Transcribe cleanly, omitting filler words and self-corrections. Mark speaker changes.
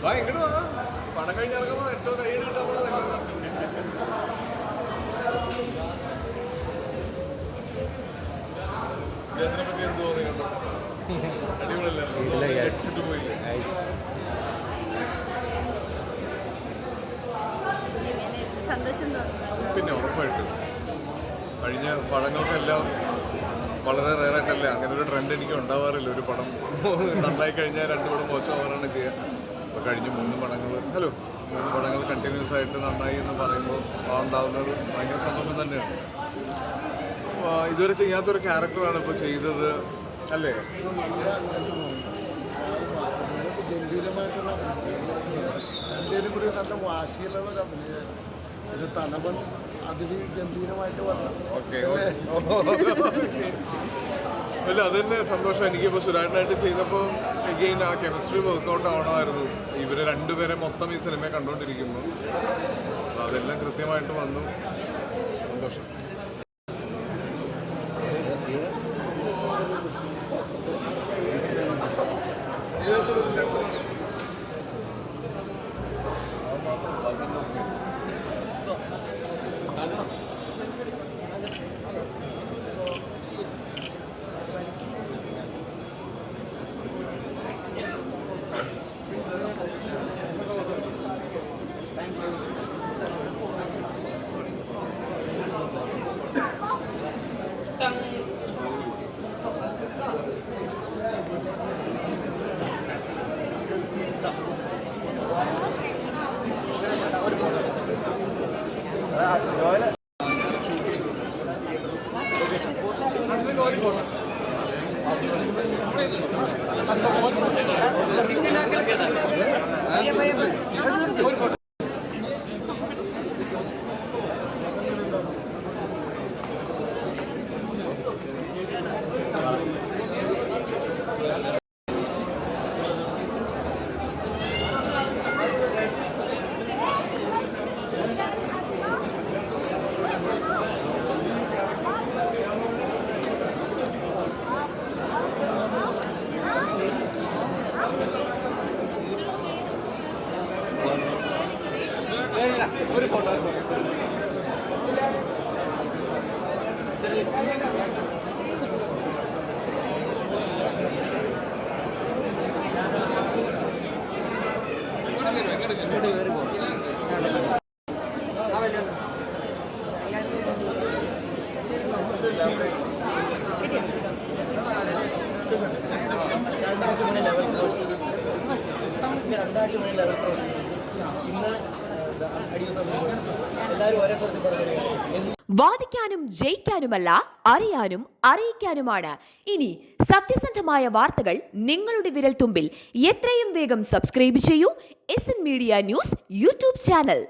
Speaker 1: പണം കഴിഞ്ഞിറങ്ങുമ്പോ ഏറ്റവും കൈ ഇതിനെ പറ്റി എന്ത് തോന്നി കണ്ടോ? അടിപൊളിയല്ലേ? അടിച്ചിട്ട് പോയില്ലേ? പിന്നെ ഉറപ്പായിട്ടും കഴിഞ്ഞ പടങ്ങൾക്കെല്ലാം വളരെ റെയറായിട്ടല്ലേ അങ്ങനെ ഒരു ട്രെൻഡ് എനിക്ക് ഉണ്ടാവാറില്ല. ഒരു പടം നന്നായി കഴിഞ്ഞാൽ 2 പടം മോശമാവാറാണ് ചെയ്യുക. അപ്പോൾ കഴിഞ്ഞ 3 പടങ്ങൾ കണ്ടിന്യൂസ് ആയിട്ട് നന്നായി എന്ന് പറയുമ്പോൾ ഉണ്ടാവുന്നത് ഭയങ്കര സന്തോഷം തന്നെയാണ്. ഇതുവരെ ചെയ്യാത്തൊരു ക്യാരക്ടറാണ് ഇപ്പോൾ ചെയ്തത് അല്ലേ?
Speaker 2: ഗംഭീരമായിട്ടുള്ള രണ്ടുപേരും കൂടി നല്ല വാശിയിലുള്ള ഒരു അഭിനയം. ഒരു തലവൻ അതിൽ ഗംഭീരമായിട്ട് വരണം.
Speaker 1: അല്ല, അത് തന്നെ സന്തോഷം. എനിക്കിപ്പോൾ സുരാജനായിട്ട് ചെയ്തപ്പോൾ എഗെയിൻ ആ കെമിസ്ട്രി വർക്കൗട്ട് ആവണമായിരുന്നു. ഇവർ രണ്ടുപേരെ മൊത്തം ഈ സിനിമ കണ്ടുകൊണ്ടിരിക്കുന്നു. അതെല്ലാം കൃത്യമായിട്ട് വന്നു. സന്തോഷം. ഒരു ഫോട്ടോ
Speaker 3: വാദിക്കാനും ജയിക്കാനുമല്ല, അറിയാനും അറിയിക്കാനുമാണ്. ഇനി സത്യസന്ധമായ വാർത്തകൾ നിങ്ങളുടെ വിരൽത്തുമ്പിൽ. എത്രയും വേഗം സബ്സ്ക്രൈബ് ചെയ്യൂ SN media news YouTube channel.